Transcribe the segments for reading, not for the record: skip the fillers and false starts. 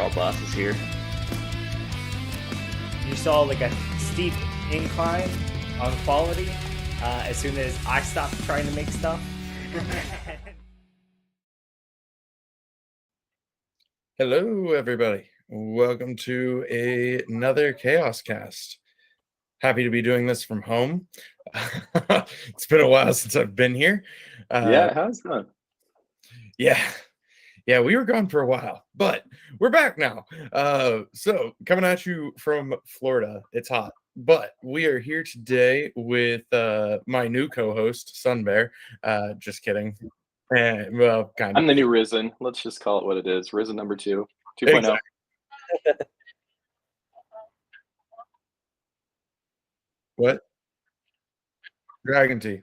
all bosses here. You saw like a steep incline on quality as soon as I stopped trying to make stuff. Hello, everybody. Welcome to another Chaos Cast. Happy to be doing this from home. It's been a while since I've been here. Yeah, it has been. Yeah, we were gone for a while, but we're back now. So coming at you from Florida, it's hot, but we are here today with my new co-host, Sunbear. Just kidding. Well, kind of. I'm the new Risen. Let's just call it what it is. Risen number 2, 2.0. Exactly. What? Dragon Tea.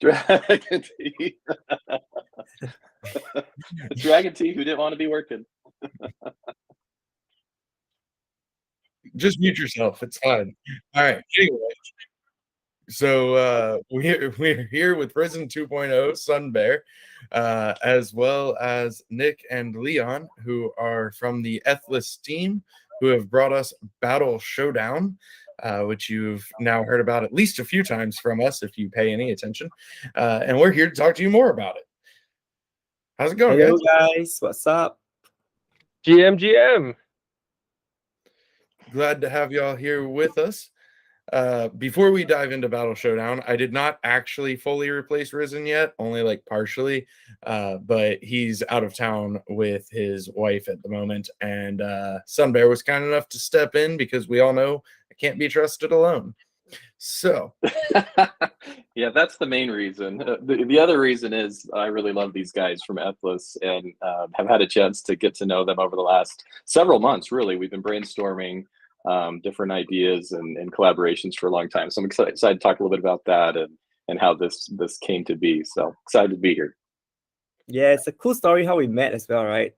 Dragon Tea. Dragon Tea who didn't want to be working. Just mute yourself. It's fine. All right. Anyway, so we're here with Risen 2.0, Sunbear, as well as Nick and Leon, who are from the ETHLAS team, who have brought us Battle Showdown, which you've now heard about at least a few times from us if you pay any attention. And we're here to talk to you more about it. How's it going, Hello, guys? What's up? GM. Glad to have y'all here with us. Before we dive into Battle Showdown, I did not actually fully replace Risen yet, only like partially, but he's out of town with his wife at the moment, and Sunbear was kind enough to step in because we all know I can't be trusted alone. So yeah, that's the main reason. The other reason is I really love these guys from ETHLAS and have had a chance to get to know them over the last several months. Really, we've been brainstorming different ideas and collaborations for a long time. So I'm excited to talk a little bit about that and how this came to be. So excited to be here. Yeah, it's a cool story how we met as well, right?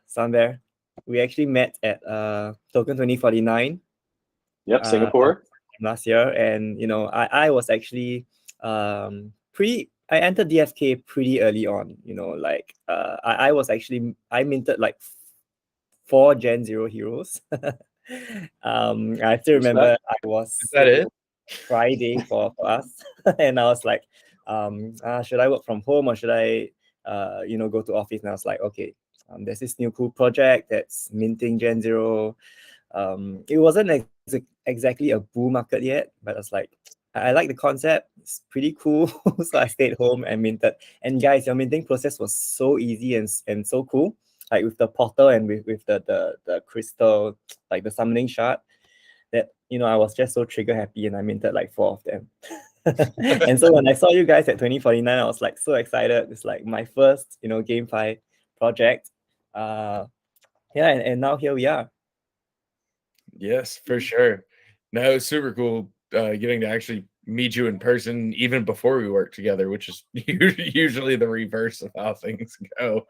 Sunbear. We actually met at Token 2049. Yep, Singapore. Last year, and you know, I was actually I entered DFK pretty early on. You know, like I minted like 4 Gen 0 heroes. I still remember I was is that it? Friday for us, and I was like, should I work from home or should I go to office? And I was like, okay, there's this new cool project that's minting Gen 0. It wasn't exactly a bull market yet, but I was like, I like the concept. It's pretty cool. So I stayed home and minted. And guys, your minting process was so easy and so cool. Like with the portal and with the crystal, like the summoning shard, that I was just so trigger happy, and I minted like 4 of them. And so when I saw you guys at 2049, I was like so excited. It's like my first GameFi project. And now here we are. Yes, for sure. No, it's super cool getting to actually meet you in person even before we work together, which is usually the reverse of how things go.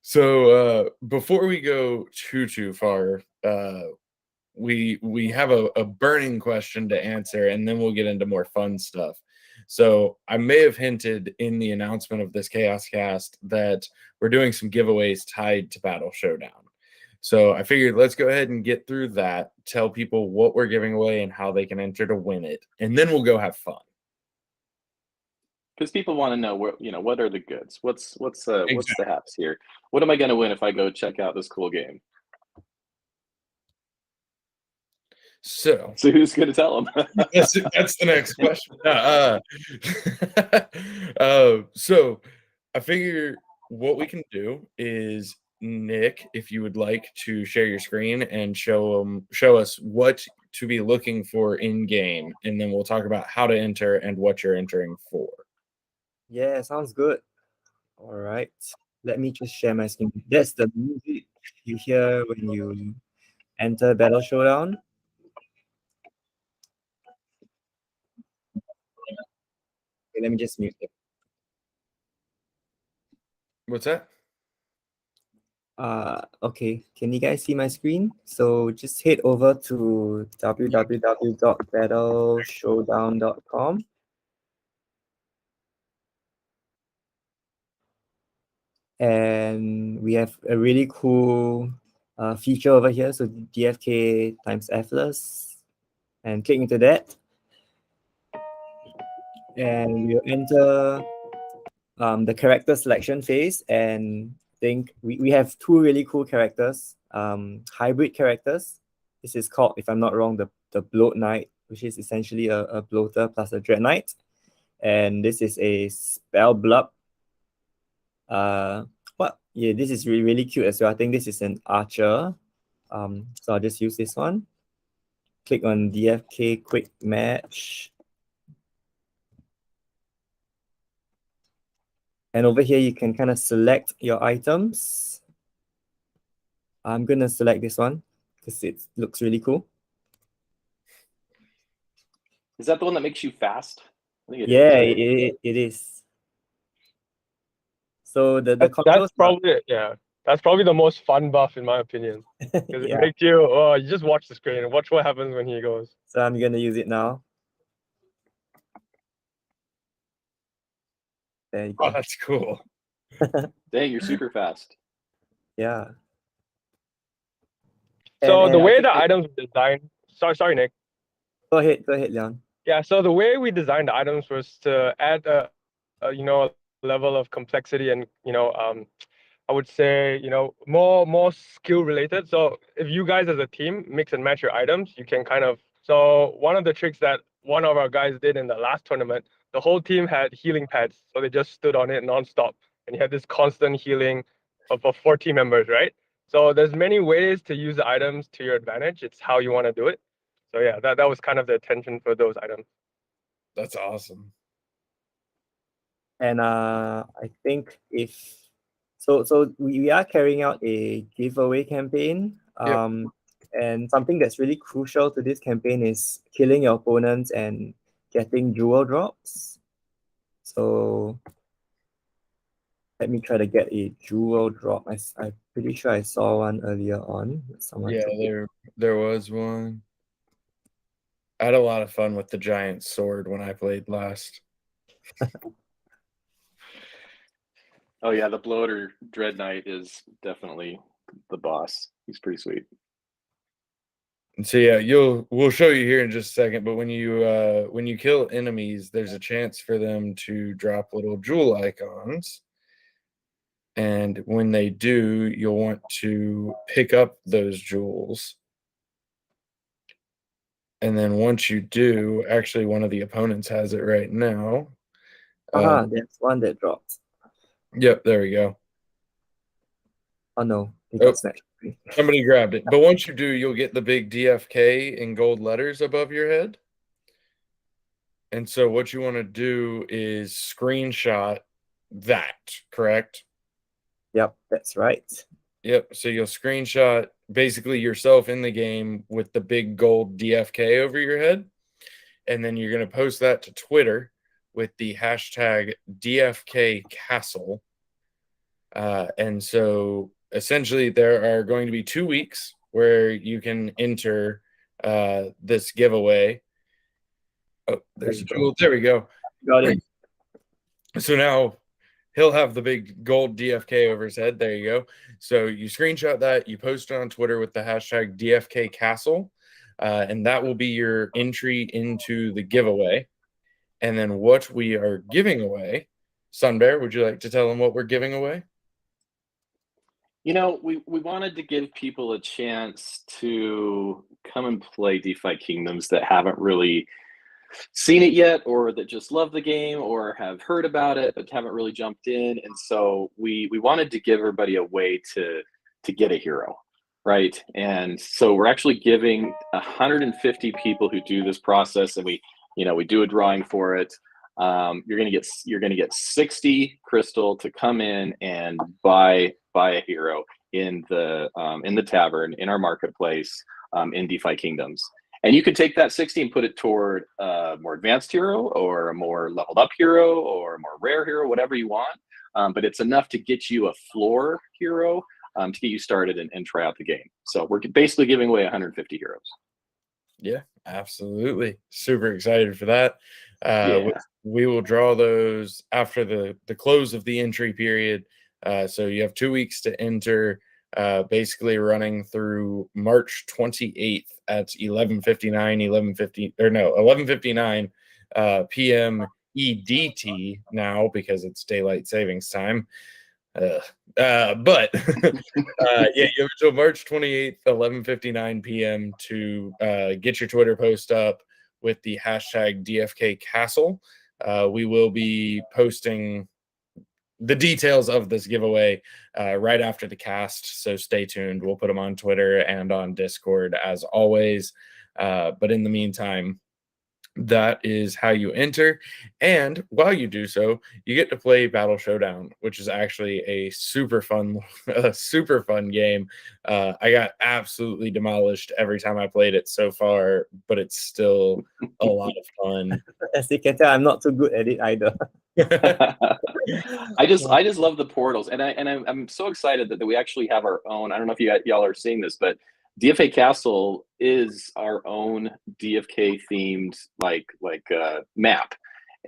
So before we go too far, we have a burning question to answer, and then we'll get into more fun stuff. So I may have hinted in the announcement of this Chaos Cast that we're doing some giveaways tied to Battle Showdown. So I figured let's go ahead and get through that, tell people what we're giving away and how they can enter to win it, and then we'll go have fun. Because people want to know what are the goods? What's the haps here? What am I going to win if I go check out this cool game? So who's going to tell them? that's the next question. So I figure what we can do is, Nick, if you would like to share your screen and show us what to be looking for in game, and then we'll talk about how to enter and what you're entering for. Yeah, sounds good. All right, let me just share my screen. That's the music you hear when you enter Battle Showdown. Okay, let me just mute it. What's that? Okay, can you guys see my screen? So just head over to www.battleshowdown.com. And we have a really cool feature over here. So DFK times ETHLAS, and click into that. And we'll enter the character selection phase, and think we have two really cool characters, hybrid characters. This is called, if I'm not wrong, the Bloat Knight, which is essentially a bloater plus a Dread Knight. And this is a Spell Blub. Yeah, this is really, really cute as well. I think this is an archer. So I'll just use this one. Click on DFK Quick Match. And over here, you can kind of select your items. I'm going to select this one because it looks really cool. Is that the one that makes you fast? I think Yeah, is. it is. So the That's controls probably the most fun buff in my opinion. Because it yeah. makes you just watch the screen and watch what happens when he goes. So I'm going to use it now. There you Oh, go. that's cool. Dang, you're super fast. Yeah. So And the I way think the items are designed, sorry, Nick. Go ahead, Leon. Yeah, so the way we designed the items was to add a level of complexity and I would say more skill related. So if you guys as a team mix and match your items, you can so one of the tricks that one of our guys did in the last tournament, the whole team had healing pads, so they just stood on it nonstop, and you had this constant healing for 4 team members, right? So there's many ways to use the items to your advantage. It's how you want to do it. So yeah, that was kind of the intention for those items. That's awesome. And I think we are carrying out a giveaway campaign. Yep. And something that's really crucial to this campaign is killing your opponents and getting jewel drops. So let me try to get a jewel drop. I'm pretty sure I saw one earlier on. There was one. I had a lot of fun with the giant sword when I played last. Oh yeah, the bloater Dread Knight is definitely the boss. He's pretty sweet. And so yeah, we'll show you here in just a second. But when you kill enemies, there's a chance for them to drop little jewel icons. And when they do, you'll want to pick up those jewels. And then once you do, actually one of the opponents has it right now. There's one that dropped. Yep, there we go. Oh no, it got snatched. Somebody grabbed it. But once you do, you'll get the big DFK in gold letters above your head. And so what you want to do is screenshot that, correct? Yep, that's right. Yep. So you'll screenshot basically yourself in the game with the big gold DFK over your head. And then you're going to post that to Twitter with the hashtag DFK Castle. And so essentially there are going to be 2 weeks where you can enter this giveaway. Oh, there's a jewel. There we go. Got it. So now he'll have the big gold DFK over his head. There you go. So you screenshot that, you post it on Twitter with the hashtag DFK Castle, and that will be your entry into the giveaway. And then what we are giving away, Sunbear, would you like to tell them what we're giving away? We wanted to give people a chance to come and play DeFi Kingdoms that haven't really seen it yet, or that just love the game, or have heard about it but haven't really jumped in. And so we wanted to give everybody a way to get a hero, right? And so we're actually giving 150 people who do this process, and we do a drawing for it. You're gonna get 60 crystal to come in and buy a hero in the tavern, in our marketplace, in DeFi Kingdoms. And you can take that 60 and put it toward a more advanced hero, or a more leveled up hero, or a more rare hero, whatever you want. But it's enough to get you a floor hero, to get you started and try out the game. So we're basically giving away 150 heroes. Yeah, absolutely. Super excited for that. We will draw those after the close of the entry period. So you have 2 weeks to enter, basically running through March 28th at 11:59 p.m. EDT now, because it's daylight savings time. But yeah, you have until March 28th, 11:59 p.m. to get your Twitter post up with the hashtag DFK Castle. We will be posting the details of this giveaway right after the cast, so stay tuned. We'll put them on Twitter and on Discord as always. But in the meantime, that is how you enter. And while you do so, you get to play Battle Showdown, which is actually a super fun game. I got absolutely demolished every time I played it so far, but it's still a lot of fun. As you can tell, I'm not too good at it either. I just love the portals, and I'm so excited that we actually have our own. I don't know if y'all are seeing this, but DFA Castle is our own DFK themed map.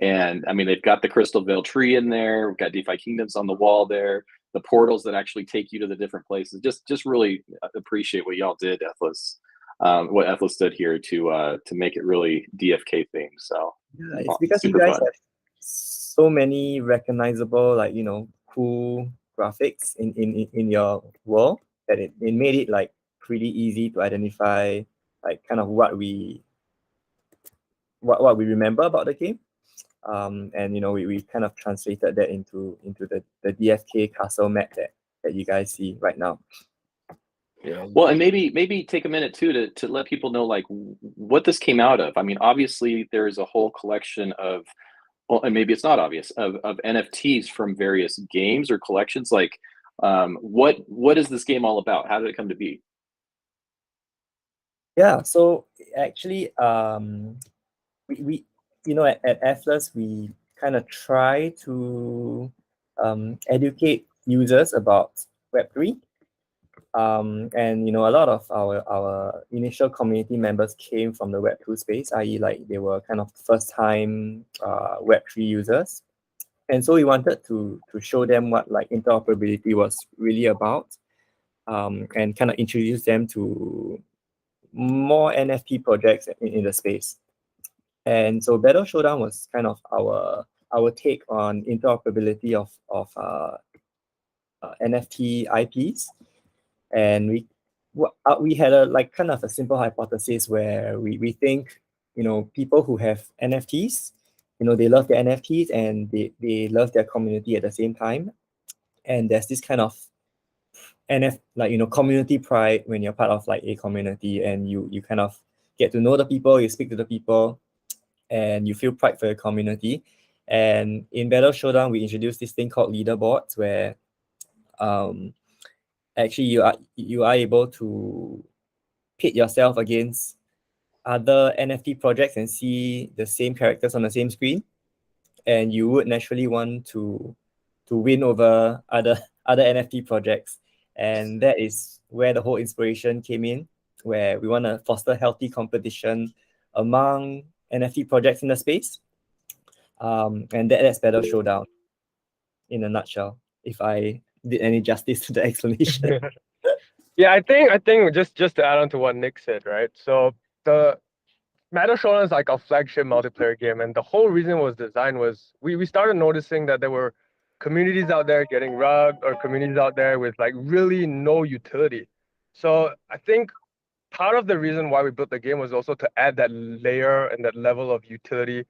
And I mean, they've got the Crystal Veil tree in there. We've got DeFi Kingdoms on the wall there. The portals that actually take you to the different places. Just really appreciate what y'all did, ETHLAS. What ETHLAS did here to make it really DFK themed. So yeah, it's because you guys have so many recognizable, like, you know, cool graphics in your world that it made it like pretty easy to identify like kind of what we remember about the game. And you know, we kind of translated that into the DFK castle map that you guys see right now. Yeah. Well, and maybe take a minute too to let people know like what this came out of. I mean, obviously there is a whole collection of, well, and maybe it's not obvious, of NFTs from various games or collections. Like, what is this game all about? How did it come to be? Yeah, so actually, we you know, at ETHLAS, we kind of try to educate users about Web3. And you know, a lot of our initial community members came from the Web2 space, i.e. like they were kind of first-time Web3 users. And so we wanted to show them what like interoperability was really about, and kind of introduce them to more NFT projects in the space. And so Battle Showdown was kind of our take on interoperability of NFT IPs. And we had a like kind of a simple hypothesis where we think, you know, people who have NFTs, you know, they love their NFTs and they love their community at the same time. And there's this kind of like, you know, community pride when you're part of like a community, and you kind of get to know the people, you speak to the people, and you feel pride for your community. And in Battle Showdown, we introduced this thing called leaderboards, where actually you are able to pit yourself against other NFT projects and see the same characters on the same screen, and you would naturally want to win over other NFT projects. And that is where the whole inspiration came in, where we want to foster healthy competition among NFT projects in the space. And that's Battle Showdown in a nutshell, if I did any justice to the explanation. Yeah, I think just to add on to what Nick said, right? So the Battle Showdown is like a flagship multiplayer game, and the whole reason it was designed was we started noticing that there were communities out there getting rugged, or communities out there with like really no utility. So I think part of the reason why we built the game was also to add that layer and that level of utility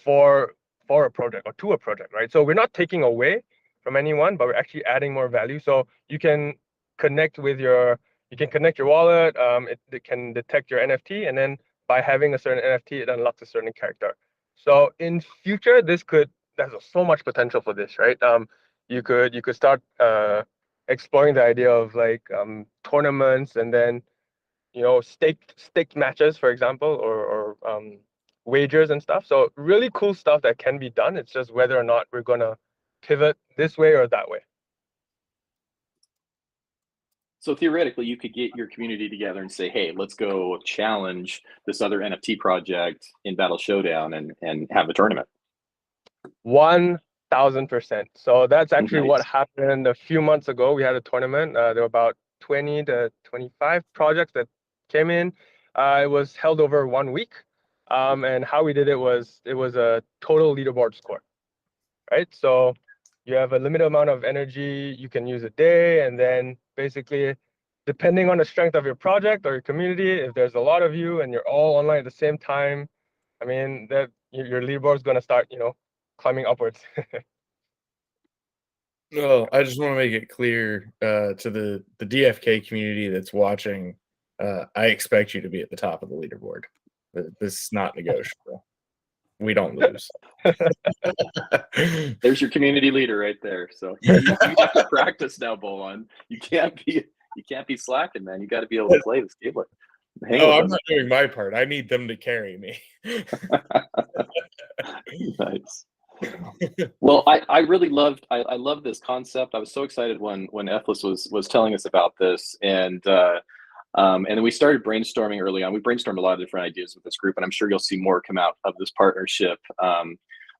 for a project or to a project, right? So we're not taking away from anyone, but we're actually adding more value. So you can connect your wallet. It can detect your NFT, and then by having a certain NFT, it unlocks a certain character. So in future, there's so much potential for this, right? You could start exploring the idea of like tournaments, and then, you know, staked matches, for example, or wagers and stuff. So really cool stuff that can be done. It's just whether or not we're gonna pivot this way or that way. So theoretically, you could get your community together and say, "Hey, let's go challenge this other NFT project in Battle Showdown and have a tournament." 100%. 1,000%. So that's actually what Nice. happened a few months ago. We had a tournament. There were about 20 to 25 projects that came in. It was held over 1 week. And how we did it was a total leaderboard score, right? So you have a limited amount of energy you can use a day, and then basically, depending on the strength of your project or your community, if there's a lot of you and you're all online at the same time, I mean, that your leaderboard is going to start, climbing upwards. Well, I just want to make it clear to the DFK community that's watching. I expect you to be at the top of the leaderboard. This is not negotiable. We don't lose. There's your community leader right there. So you have to practice now, Bolon. You can't be slacking, man. You got to be able to play this game. No, I'm not doing my part. I need them to carry me. Nice. Well, I really loved I love this concept. I was so excited when ETHLAS was telling us about this, and then we started brainstorming early on. We brainstormed a lot of different ideas with this group, and I'm sure you'll see more come out of this partnership.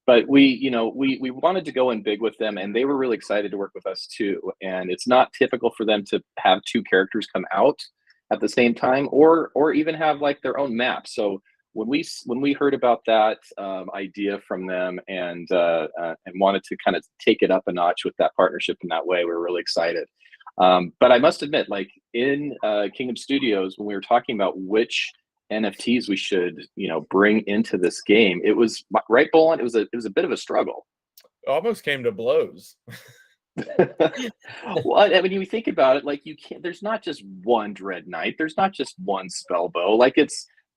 But we wanted to go in big with them, and they were really excited to work with us too. And it's not typical for them to have two characters come out at the same time, or even have like their own map. So when we heard about that idea from them, and wanted to kind of take it up a notch with that partnership in that way, we were really excited. But I must admit, like in Kingdom Studios, when we were talking about which NFTs we should, bring into this game, it was right, Bolin. It was a bit of a struggle. Almost came to blows. Well, I mean, you think about it, like there's not just one Dread Knight, there's not just one Spellbow. Like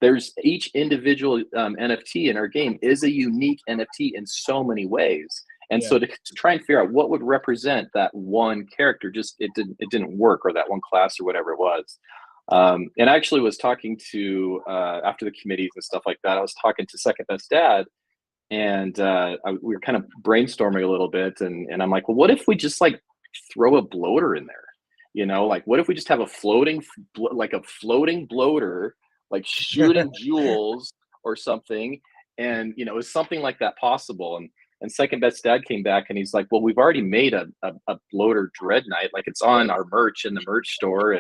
there's each individual NFT in our game is a unique NFT in so many ways. And so to try and figure out what would represent that one character, it didn't work, or that one class or whatever it was. And I actually was talking to, after the committees and stuff like that, I was talking to Second Best Dad, and we were kind of brainstorming a little bit, and I'm like, well, what if we just like throw a bloater in there? Like what if we just have a floating bloater, like shooting jewels or something? And is something like that possible? And Second Best Dad came back, and he's like, well, we've already made a bloater Dread Knight, like it's on our merch in the merch store.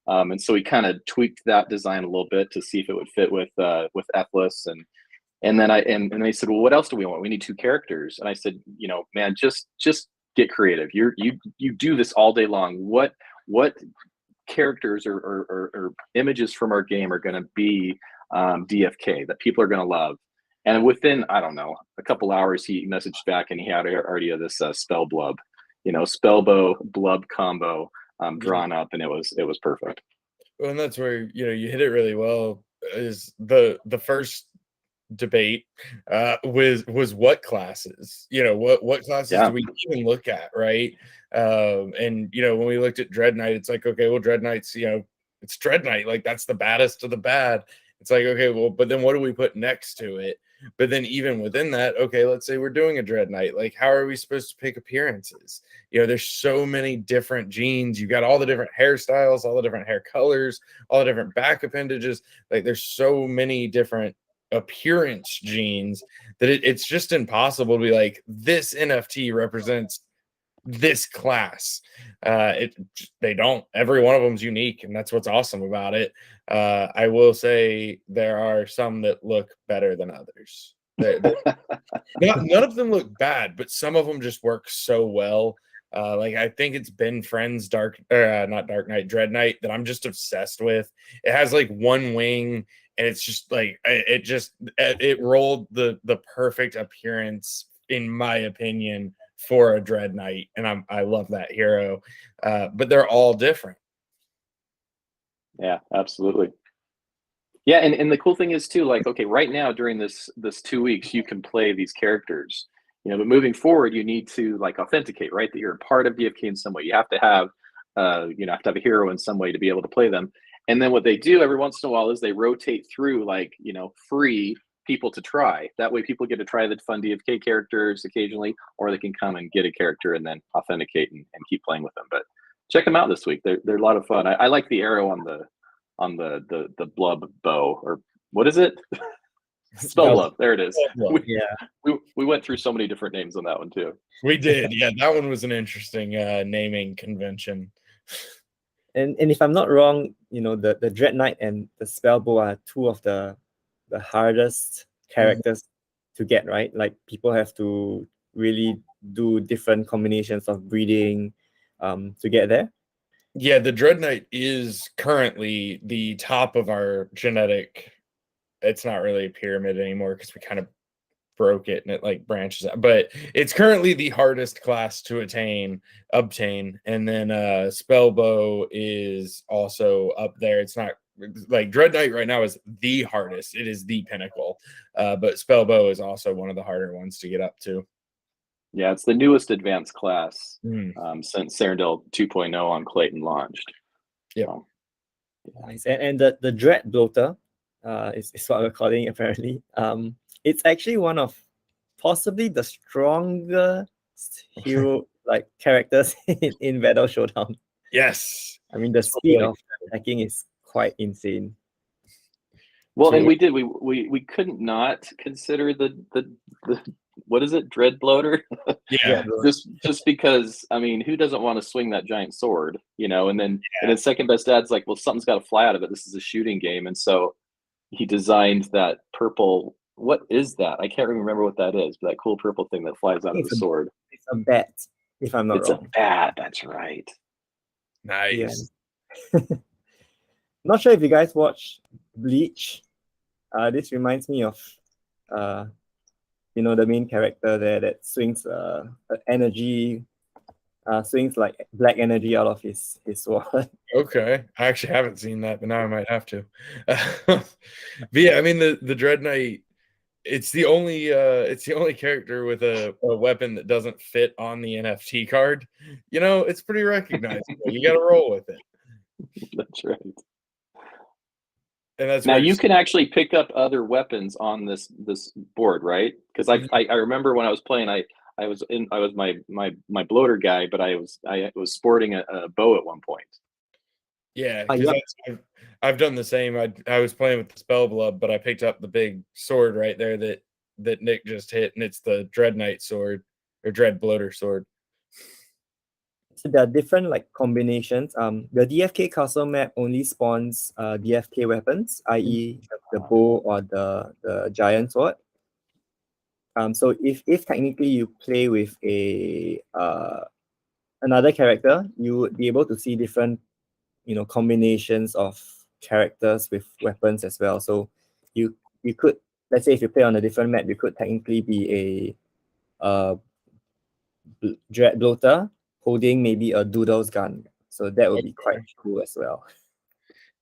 And so we kind of tweaked that design a little bit to see if it would fit with ETHLAS. And then they said, well, what else do we want? We need two characters. And I said, man, just get creative. You do this all day long. What characters or images from our game are going to be DFK that people are going to love? And within, I don't know, a couple hours, he messaged back, and he had already this spell blub, spellbow blub combo drawn up, and it was perfect. Well, and that's where you hit it really well. Is the first debate was what classes? What classes do we even look at, right? And when we looked at Dread Knight, it's like, okay, well, Dread Knight's it's Dread Knight, like that's the baddest of the bad. It's like, okay, well, but then what do we put next to it? But then even within that, okay, let's say we're doing a Dread Knight. Like, how are we supposed to pick appearances? There's so many different genes. You got all the different hairstyles, all the different hair colors, all the different back appendages. Like, there's so many different appearance genes that it's just impossible to be like, this NFT represents this class. They don't. Every one of them's unique, and that's what's awesome about it. I will say there are some that look better than others. None of them look bad, but some of them just work so well. Like I think it's Ben Friend's Dread Knight that I'm just obsessed with. It has like one wing, and it's just like it rolled the perfect appearance, in my opinion, for a Dread Knight, and I love that hero. But they're all different. Yeah, absolutely. Yeah, and the cool thing is too, like, okay, right now during this 2 weeks, you can play these characters, but moving forward, you need to like authenticate, right, that you're a part of DFK in some way. You have to have, have to have a hero in some way to be able to play them. And then what they do every once in a while is they rotate through like, free people to try. That way people get to try the fun DFK characters occasionally, or they can come and get a character and then authenticate and keep playing with them. But check them out this week. They're a lot of fun. I like the arrow on the blub bow, or what is it? Spellbluff. There it is. Spellbluff. We went through so many different names on that one too. We did. Yeah, that one was an interesting naming convention. And if I'm not wrong, the Dread Knight and the Spellbow are two of the hardest characters to get, right? Like people have to really do different combinations of breeding to get there. Yeah, the Dread Knight is currently the top of our genetic. It's not really a pyramid anymore because we kind of broke it and it like branches out. But it's currently the hardest class to obtain. And then Spellbow is also up there. It's not like Dread Knight right now is the hardest. It is the pinnacle. But Spellbow is also one of the harder ones to get up to. Yeah, it's the newest advanced class since Cyrodiil 2.0 on Clayton launched. Yeah. So, Nice. And the Dread Bloater is what we're calling it, apparently. It's actually one of possibly the strongest hero characters in Battle Showdown. Yes. I mean, the speed of attacking is quite insane. Well, and we couldn't not consider the what is it, Dread Bloater? Yeah. just because, I mean, who doesn't want to swing that giant sword, and then second best dad's like, well, something's got to fly out of it. This is a shooting game, and so he designed that purple. What is that? I can't remember what that is, but that cool purple thing that flies out of the sword. It's a bat, if I'm not wrong. It's a bat. That's right. Nice. Yeah. Not sure if you guys watch Bleach. This reminds me of the main character there that swings energy, swings like black energy out of his sword. Okay, I actually haven't seen that, but now I might have to. But yeah, I mean the Dread Knight. It's the only character with a weapon that doesn't fit on the NFT card. It's pretty recognizable. You got to roll with it. That's right. And that's now you can actually pick up other weapons on this board, right? Because I remember when I was playing, I was my bloater guy, but I was sporting a bow at one point. Yeah, I've done the same. I was playing with the Spellblood, but I picked up the big sword right there that Nick just hit, and it's the Dread Knight sword or Dread Bloater sword. So there are different combinations. The DFK castle map only spawns DFK weapons, i.e. the bow or the giant sword. So if technically you play with another character, you would be able to see different combinations of characters with weapons as well. So you could, let's say if you play on a different map, you could technically be a Dread Bloater holding maybe a Doodle's gun. So that would be quite cool as well.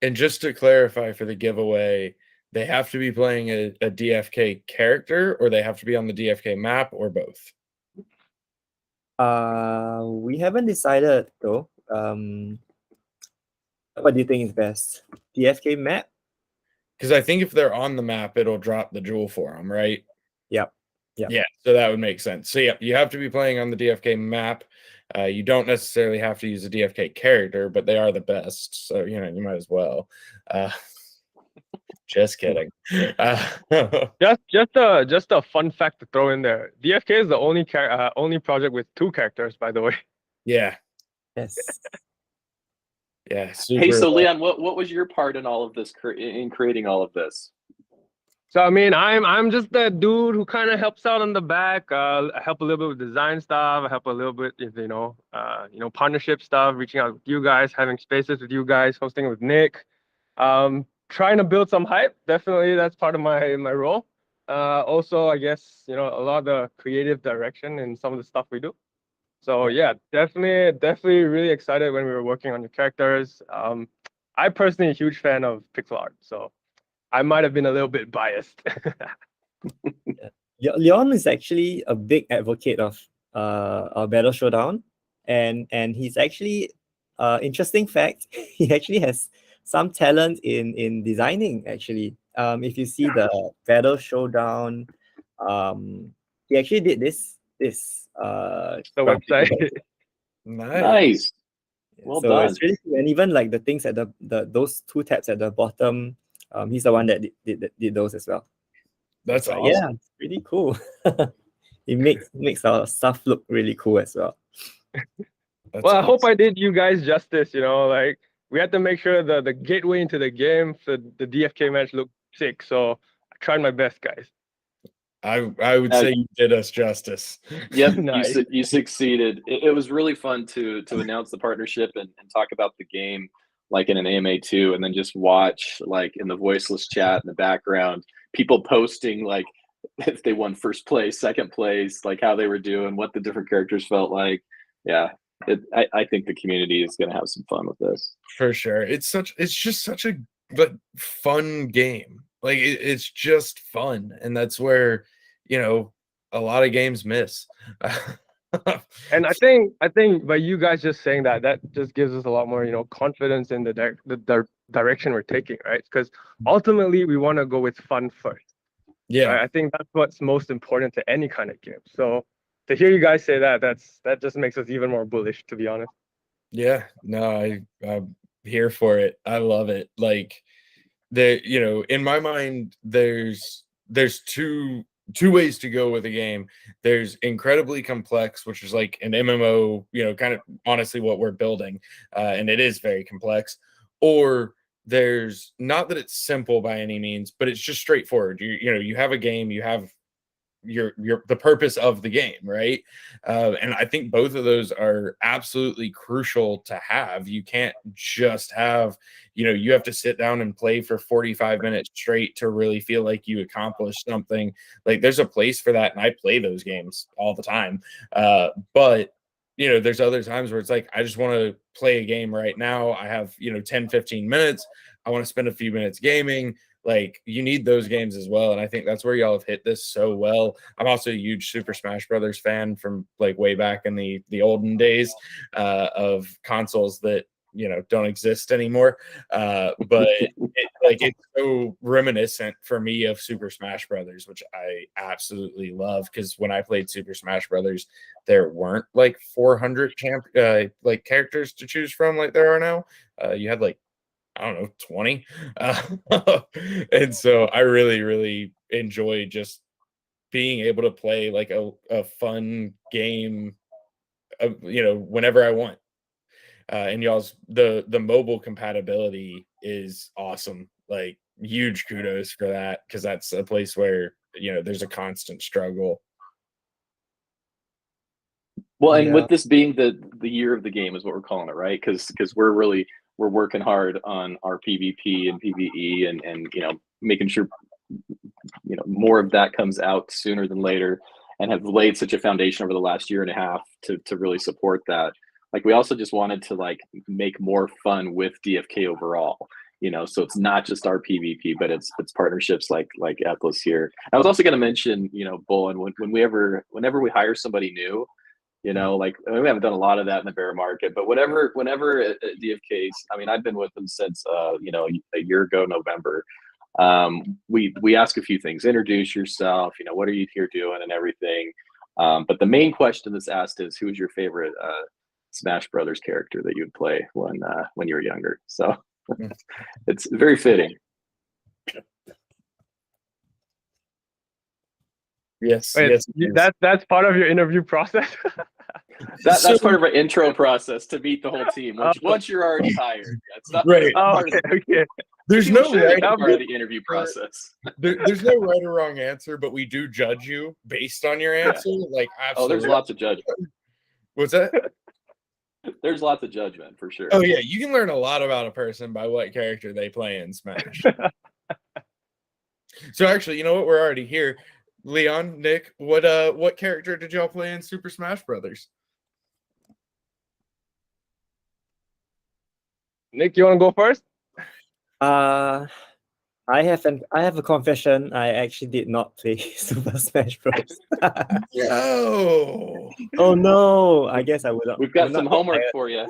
And just to clarify for the giveaway, they have to be playing a DFK character, or they have to be on the DFK map, or both? We haven't decided though. What do you think is best? DFK map? Because I think if they're on the map, it'll drop the jewel for them, right? Yep. Yeah, so that would make sense. So yeah, you have to be playing on the DFK map. You don't necessarily have to use a DFK character, but they are the best. So, you might as well. Just kidding. Just a fun fact to throw in there. DFK is the only project with 2 characters, by the way. Yeah. Yes. Yeah. Hey, so Leon, what was your part in all of this, in creating all of this? So I mean, I'm just that dude who kind of helps out on the back. I help a little bit with design stuff. I help a little bit with partnership stuff, reaching out with you guys, having spaces with you guys, hosting with Nick. Trying to build some hype. Definitely, that's part of my role. Also, I guess a lot of the creative direction in some of the stuff we do. So yeah, definitely really excited when we were working on your characters. I personally a huge fan of pixel art, so I might have been a little bit biased. Leon is actually a big advocate of our Battle Showdown, and he's actually interesting fact. He actually has some talent in designing. Actually, if you see the Battle Showdown, he actually did this the website. Nice. Well so done. it's really cool. And even the things at those 2 tabs at the bottom, he's the one that did those as well. That's But awesome. yeah, it's really cool. It makes our stuff look really cool as well. That's Well, I hope awesome. I did you guys justice. Like we had to make sure the gateway into the game for the DFK match looked sick. So I tried my best, guys. I would say you did us justice. Yep, Nice. you succeeded. It was really fun to announce the partnership and talk about the game like in an AMA too, and then just watch like in the voiceless chat in the background, people posting like if they won first place, second place, like how they were doing, what the different characters felt like. Yeah, I think the community is going to have some fun with this. For sure. It's just such a fun game. Like it's just fun, and that's where a lot of games miss. And I think by you guys just saying that just gives us a lot more confidence in the direction we're taking, right? Because ultimately we want to go with fun first. Yeah. Right? I think that's what's most important to any kind of game. So to hear you guys say that just makes us even more bullish, to be honest. Yeah, no, I'm here for it. I love it. Like in my mind, there's two ways to go with a game. There's incredibly complex, which is like an MMO, kind of honestly what we're building, and it is very complex. Or there's not that it's simple by any means, but it's just straightforward. You have a game, you have the purpose of the game, right? And I think both of those are absolutely crucial to have. You can't just have, you have to sit down and play for 45 minutes straight to really feel like you accomplished something. Like there's a place for that, and I play those games all the time. But there's other times where it's like, I just want to play a game right now. I have 10, 15 minutes. I want to spend a few minutes gaming. Like you need those games as well, and I think that's where y'all have hit this so well. I'm also a huge Super Smash Brothers fan from like way back in the olden days of consoles that don't exist anymore. But it's so reminiscent for me of Super Smash Brothers, which I absolutely love, because when I played Super Smash Brothers, there weren't like 400 like characters to choose from like there are now. You had like, I don't know, 20. And so I really, really enjoy just being able to play like a fun game, whenever I want. And y'all's the mobile compatibility is awesome. Like huge kudos for that, because that's a place where there's a constant struggle. Well, and with this being the year of the game is what we're calling it, right? Because we're working hard on our PvP and PvE and making sure more of that comes out sooner than later, and have laid such a foundation over the last year and a half to really support that. Like we also just wanted to like make more fun with DFK overall, so it's not just our PvP, but it's partnerships like ETHLAS here. I was also going to mention, Bull, and whenever we hire somebody new, like we haven't done a lot of that in the bear market, but whenever at DFK's, I mean, I've been with them since a year ago, November. We ask a few things: introduce yourself, what are you here doing, and everything. But the main question that's asked is, who's your favorite Smash Brothers character that you'd play when you were younger? So it's very fitting. Yes, Wait, yes. That's part of your interview process. That's part of our intro process to meet the whole team. Once you're already hired, that's not right. Okay. There's no right part of the interview process. There's no right or wrong answer, but we do judge you based on your answer. Yeah. Like, absolutely. Oh, there's lots of judgment. What's that? There's lots of judgment for sure. Oh yeah, you can learn a lot about a person by what character they play in Smash. So actually, you know what? We're already here. Leon, Nick, what character did y'all play in Super Smash Brothers? Nick, you want to go first? I have a confession. I actually did not play Super Smash Bros. No. Oh no! I guess I would not. We've got some homework for you.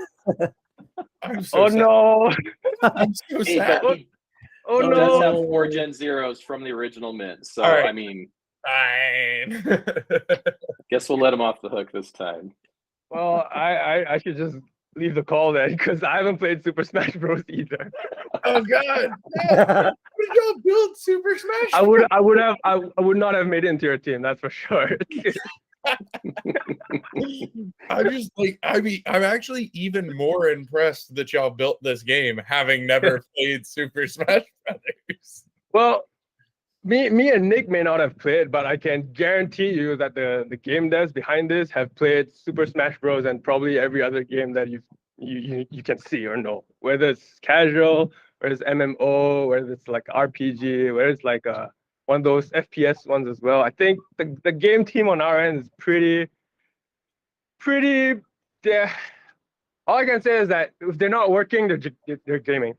I'm so sad. No! I'm so sad. Oh no! Does have 4 Gen Zeros from the original mint, so right. I mean, fine. Guess we'll let him off the hook this time. Well, I should just leave the call then, because I haven't played Super Smash Bros. Either. Oh God! No. What did y'all build Super Smash? I would not have made it into your team. That's for sure. I'm just like, I'm actually even more impressed that y'all built this game, having never played Super Smash Brothers. Well, me and Nick may not have played, but I can guarantee you that the game devs behind this have played Super Smash Bros. And probably every other game that you can see or know, whether it's casual, whether it's MMO, whether it's like RPG, whether it's like one of those FPS ones as well. I think the game team on our end is pretty. Yeah. All I can say is that if they're not working, they're gaming.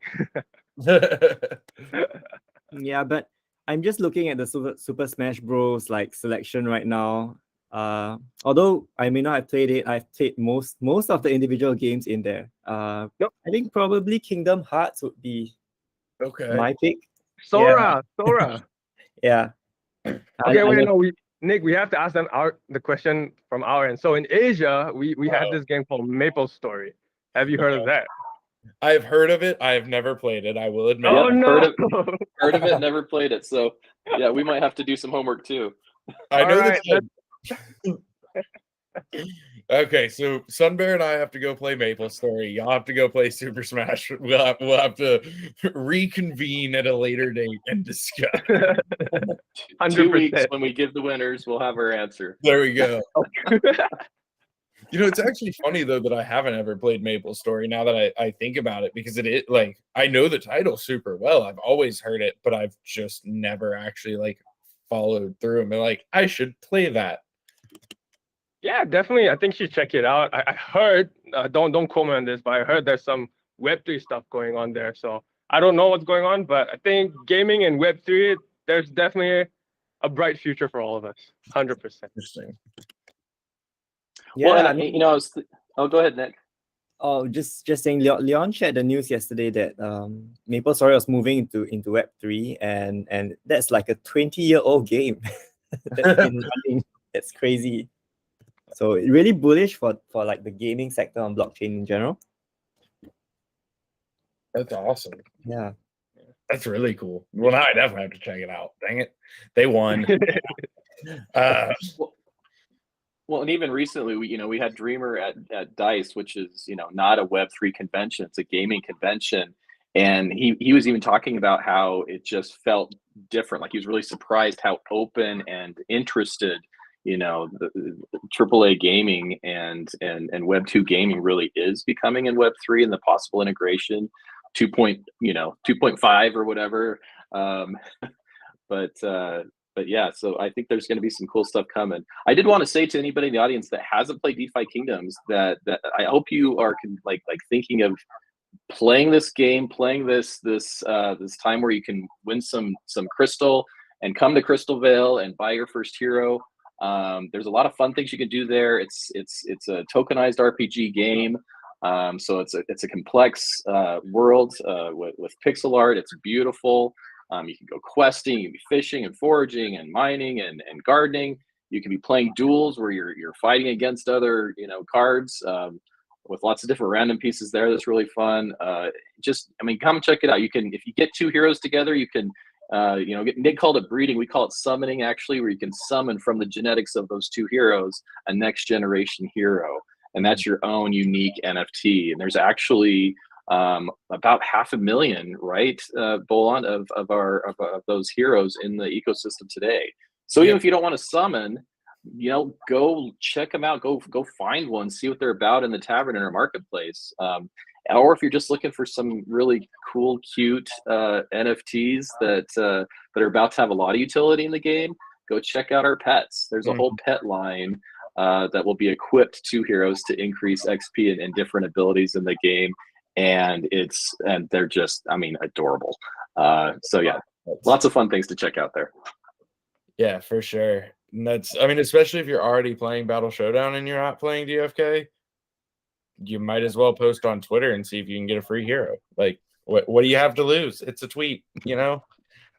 Yeah, but I'm just looking at the Super Smash Bros. Like selection right now. Although I may not have played it, I've played most of the individual games in there. Yep. I think probably Kingdom Hearts would be Okay. my pick. Sora. Yeah. Okay, wait, no, Nick, we have to ask them the question from our end. So in Asia, we had this game called Maple Story. Have you heard of that? I've heard of it. I have never played it. I will admit. Oh no! Heard of it, never played it. So yeah, we might have to do some homework too. I know Alright, that. Okay, so Sunbear and I have to go play Maple Story. Y'all have to go play Super Smash. We'll have to reconvene at a later date and discuss. 2 weeks when we give the winners, we'll have our answer. There we go. You know, it's actually funny though that I haven't ever played Maple Story now that I think about it, because it like I know the title super well. I've always heard it, but I've just never actually like followed through and been like, I should play that. Yeah, definitely. I think you should check it out. I heard, don't quote me on this, but I heard there's some Web3 stuff going on there. So I don't know what's going on, but I think gaming and Web3, there's definitely a bright future for all of us. 100%. Interesting. Yeah, Well, and, you know, go ahead, Nick. Oh, just saying, Leon shared the news yesterday that Maple Story was moving into Web3, and that's like a 20-year-old game that's been running. That's crazy. So really bullish for like the gaming sector on blockchain in general. That's awesome. Yeah. That's really cool. Well, now I definitely have to check it out. Dang it. They won. Well, and even recently, we had Dreamer at DICE, which is, not a Web3 convention. It's a gaming convention. And he was even talking about how it just felt different. Like he was really surprised how open and interested, the AAA gaming and Web2 gaming really is becoming in Web3, and the possible integration 2.5 or whatever. But yeah, so I think there's going to be some cool stuff coming. I did want to say to anybody in the audience that hasn't played DeFi Kingdoms that I hope you are like thinking of playing this game, playing this time where you can win some crystal and come to Crystal Vale and buy your first hero. There's a lot of fun things you can do there. It's a tokenized RPG game. So it's a complex world with pixel art. It's beautiful. You can go questing, you can be fishing and foraging and mining and gardening. You can be playing duels where you're fighting against other cards with lots of different random pieces there. That's really fun. Come check it out. You can, if you get two heroes together, you can Nick called it breeding. We call it summoning, actually, where you can summon from the genetics of those two heroes a next generation hero, and that's your own unique NFT. And there's actually about 500,000, right, Bolon, of those heroes in the ecosystem today. So even if you don't want to summon, go check them out. Go find one, see what they're about in the tavern in our marketplace. Or if you're just looking for some really cool, cute NFTs that are about to have a lot of utility in the game, go check out our pets. There's a whole pet line that will be equipped to heroes to increase XP and different abilities in the game. And they're just, adorable. So yeah, lots of fun things to check out there. Yeah, for sure. And that's, especially if you're already playing Battle Showdown and you're not playing DFK, you might as well post on Twitter and see if you can get a free hero. Like, what do you have to lose? It's a tweet,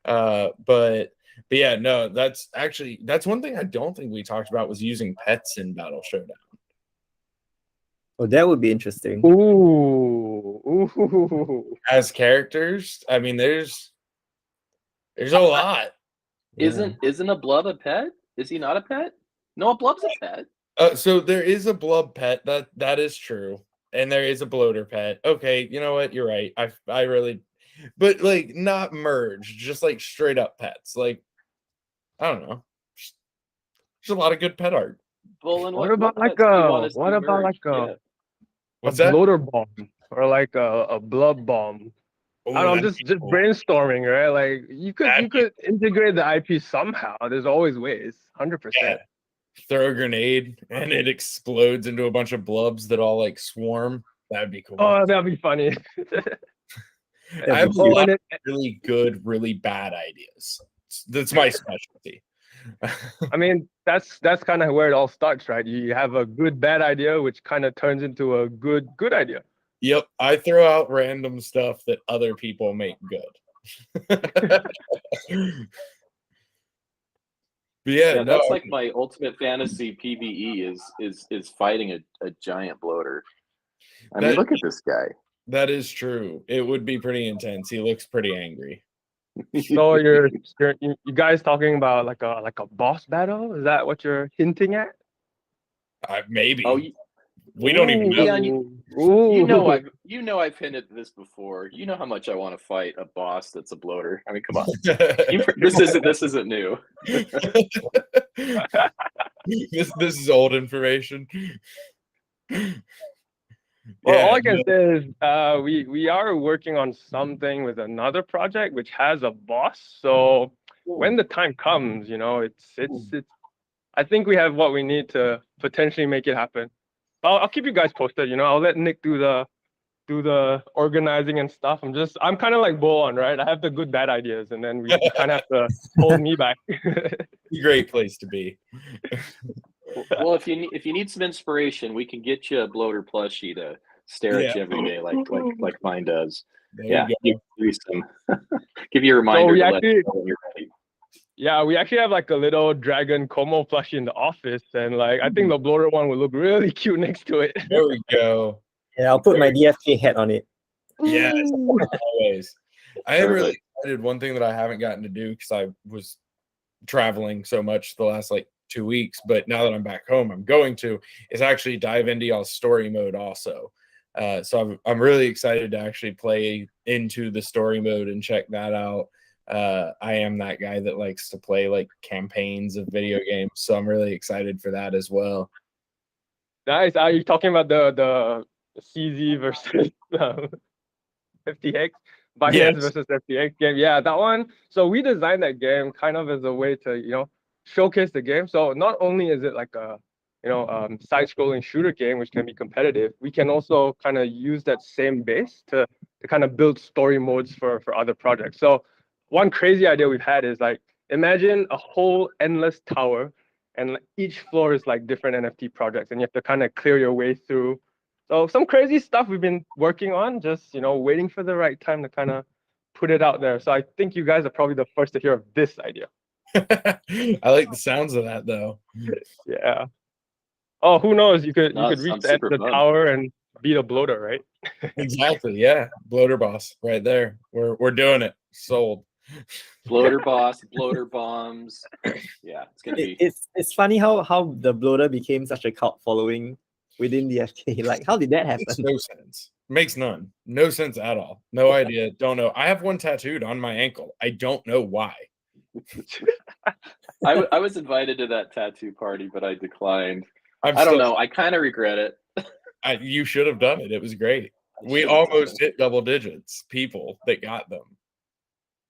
But yeah, no, that's one thing I don't think we talked about was using pets in Battle Showdown. Oh, that would be interesting. Ooh, Ooh. as characters. I mean, there's a lot. Isn't a blub a pet? Is he not a pet? No, a blub's a pet. So there is a blub pet. That is true, and there is a bloater pet. Okay, you know what? You're right. I really, but like not merged, just like straight up pets. Like I don't know. There's a lot of good pet art. Bullen, What about pets like do you want a us to what about merge? like a Yeah. What's that? bloater bomb or like a blood bomb? I don't know, I'm just brainstorming, right? Like you could integrate the IP somehow. There's always ways. 100%. Yeah. Throw a grenade and it explodes into a bunch of blubs that all like swarm. That'd be cool. Oh, that'd be funny. I have a Oh, lot and of really good, really bad ideas. That's my specialty. I mean, that's kind of where it all starts, right? You have a good bad idea, which kind of turns into a good idea. Yep, I throw out random stuff that other people make good. But Yeah, no, that's like my ultimate fantasy PvE is fighting a giant bloater. I mean, look at this guy. That is true. It would be pretty intense. He looks pretty angry. So you guys talking about like a boss battle? Is that what you're hinting at? Maybe. Oh, we don't even know. Leon, you know I've hinted at this before. You know how much I want to fight a boss that's a bloater. I mean, come on. This isn't new. This is old information. Well, all I can say is we are working on something with another project which has a boss. So when the time comes, it's I think we have what we need to potentially make it happen. I'll keep you guys posted. I'll let Nick do the organizing and stuff. I'm kind of like Bolon, right? I have the good bad ideas, and then we kind of have to hold me back. Great place to be. Well, if you need some inspiration, we can get you a bloater plushie to stare at you every day, like mine does. There give you a reminder to let you know when you're ready. Yeah, we actually have like a little dragon Como plushie in the office, and like I think the bloater one would look really cute next to it. There we go. Yeah, I'll put my DFK hat on it. Yes, always. I am really excited. One thing that I haven't gotten to do because I was traveling so much the last 2 weeks, but now that I'm back home, I'm going to is actually dive into y'all's story mode also. So I'm really excited to actually play into the story mode and check that out. I am that guy that likes to play campaigns of video games, so I'm really excited for that as well. Nice. Are you talking about the CZ versus FTX? Binance versus FTX game? Yeah, that one. So we designed that game kind of as a way to showcase the game. So not only is it like a side-scrolling shooter game which can be competitive, we can also kind of use that same base to kind of build story modes for other projects. So one crazy idea we've had is imagine a whole endless tower, and each floor is different NFT projects, and you have to kind of clear your way through. So some crazy stuff we've been working on, just waiting for the right time to kind of put it out there. So I think you guys are probably the first to hear of this idea. I like the sounds of that though. Yeah. Oh, who knows? You could reach the end of the tower and beat a bloater, right? Exactly. Yeah, bloater boss right there. We're doing it. Sold. Bloater boss, bloater bombs. Yeah, it's gonna be. It's funny how the bloater became such a cult following within the FK. How did that happen? Makes no sense. Makes no sense at all. No idea. Don't know. I have one tattooed on my ankle. I don't know why. I was invited to that tattoo party, but I declined. I don't know. I kind of regret it. You should have done it. It was great. We almost hit double digits. People that got them.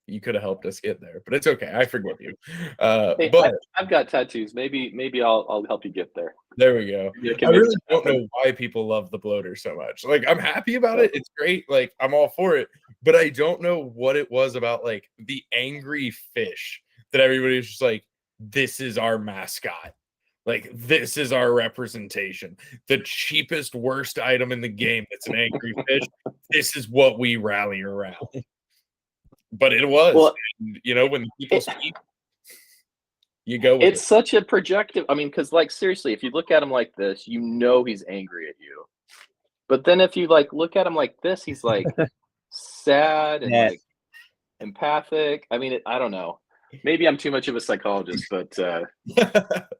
You could have helped us get there, but it's okay. I forgive you. Hey, but I've got tattoos. Maybe I'll help you get there. There we go. I really don't know why people love the bloater so much. I'm happy about it. It's great. I'm all for it, but I don't know what it was about the angry fish that everybody was just this is our mascot. This is our representation. The cheapest, worst item in the game that's an angry fish. This is what we rally around. But it was, when people speak, you go with it's such a projective. I mean, because seriously, if you look at him like this, he's angry at you. But then if you like look at him like this, he's like sad and Yes. like empathic. I mean, I don't know. Maybe I'm too much of a psychologist, but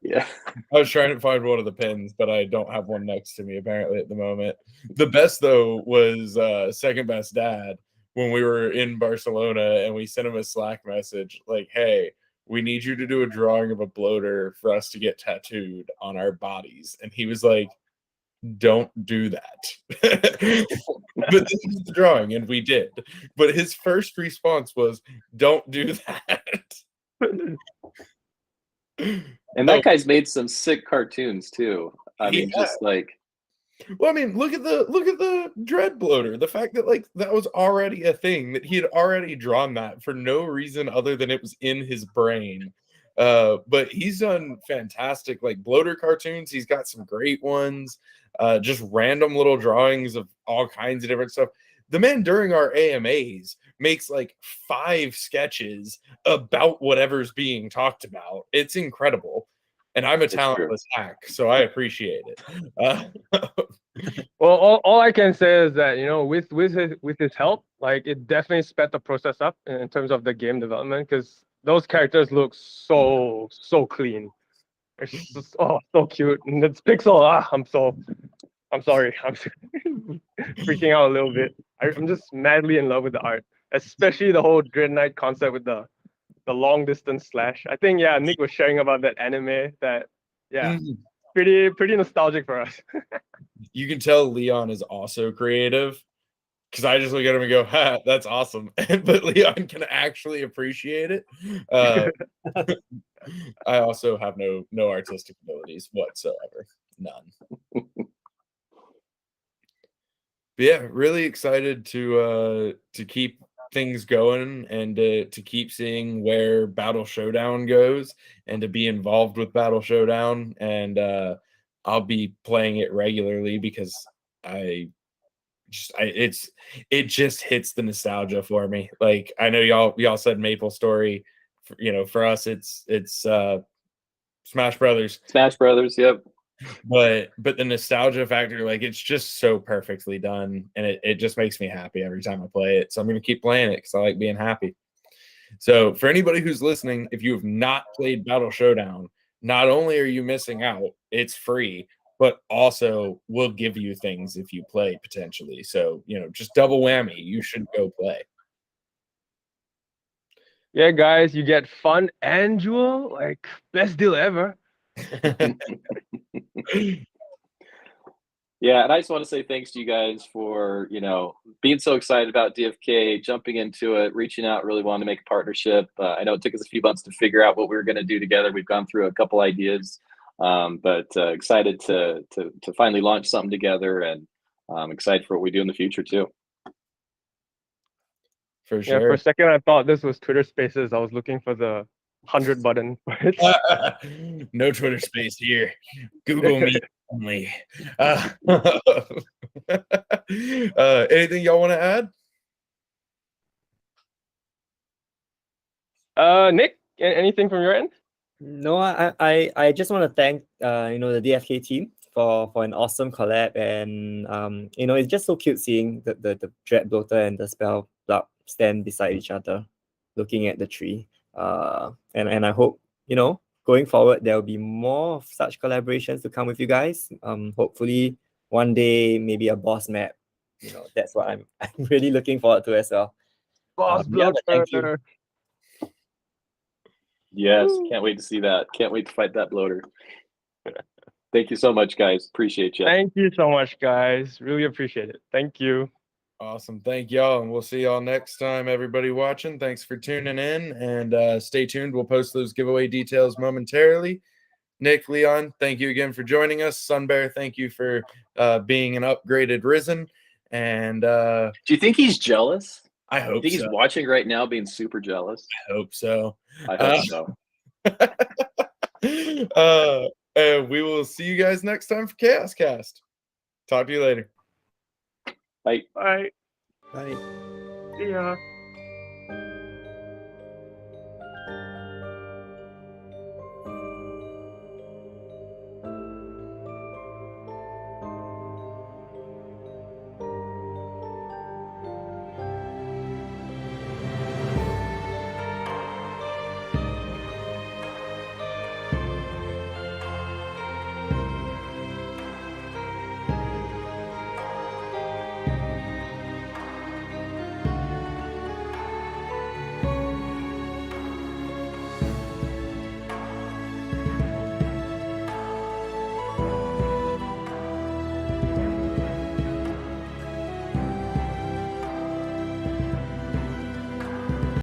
yeah. I was trying to find one of the pins, but I don't have one next to me apparently at the moment. The best though was Second Best Dad when we were in Barcelona and we sent him a Slack message like, "Hey, we need you to do a drawing of a bloater for us to get tattooed on our bodies." And he was like, "Don't do that." But this is the drawing, and we did. But his first response was, "Don't do that." And that guy's made some sick cartoons too. I mean, Yeah. just like Well, I mean, look at the dread bloater. The fact that like that was already a thing, that he had already drawn that for no reason other than it was in his brain. But he's done fantastic like bloater cartoons. He's got some great ones. Just random little drawings of all kinds of different stuff. The man during our AMAs makes like 5 sketches about whatever's being talked about. It's incredible. And I'm a talentless hack, so I appreciate it. Well, all I can say is that, you know, with his help, like it definitely sped the process up in terms of the game development, because those characters look so clean. It's just, so cute, and it's pixel. I'm sorry, I'm freaking out a little bit. I'm just madly in love with the art, especially the whole Dread Knight concept with the long distance slash. I think Nick was sharing about that anime that pretty nostalgic for us. You can tell Leon is also creative because I just look at him and go, "Ha, that's awesome." But Leon can actually appreciate it. I also have no artistic abilities whatsoever, none. But yeah, really excited to keep things going and to keep seeing where Battle Showdown goes and to be involved with Battle Showdown. And I'll be playing it regularly because it just hits the nostalgia for me. Like I know y'all said Maple Story, for us it's Smash Brothers. Smash Brothers, yep. But the nostalgia factor, like it's just so perfectly done, and it just makes me happy every time I play it. So I'm gonna keep playing it because I like being happy. So for anybody who's listening, if you have not played Battle Showdown, not only are you missing out, it's free, but also will give you things if you play potentially. So just double whammy. You should go play. Yeah, guys, you get fun and jewel, like best deal ever. Yeah, and I just want to say thanks to you guys for, being so excited about DFK, jumping into it, reaching out, really wanting to make a partnership. I know it took us a few months to figure out what we were going to do together. We've gone through a couple ideas, but excited to finally launch something together, and excited for what we do in the future too. For sure. Yeah, for a second I thought this was Twitter Spaces. I was looking for the 100 button. No Twitter Space here. Google Meet only. Anything y'all want to add? Nick, anything from your end? No, I just want to thank the DFK team for an awesome collab, and it's just so cute seeing the Dread Bloater and the Spell Block stand beside each other, looking at the tree. And I hope going forward there will be more of such collaborations to come with you guys. Hopefully one day maybe a boss map. That's what I'm really looking forward to as well. Boss thank you. Yes, can't wait to see that. Can't wait to fight that bloater. Thank you so much, guys. Appreciate you. Thank you so much, guys. Really appreciate it. Thank you. Awesome. Thank y'all, and we'll see y'all next time. Everybody watching, thanks for tuning in, and stay tuned. We'll post those giveaway details momentarily. Nick, Leon, thank you again for joining us. Sunbear, thank you for being an upgraded Risen. And do you think he's jealous? I hope he's watching right now being super jealous. I hope so. I hope so. And we will see you guys next time for Chaos Cast. Talk to you later. Bye. Bye. Bye. See ya.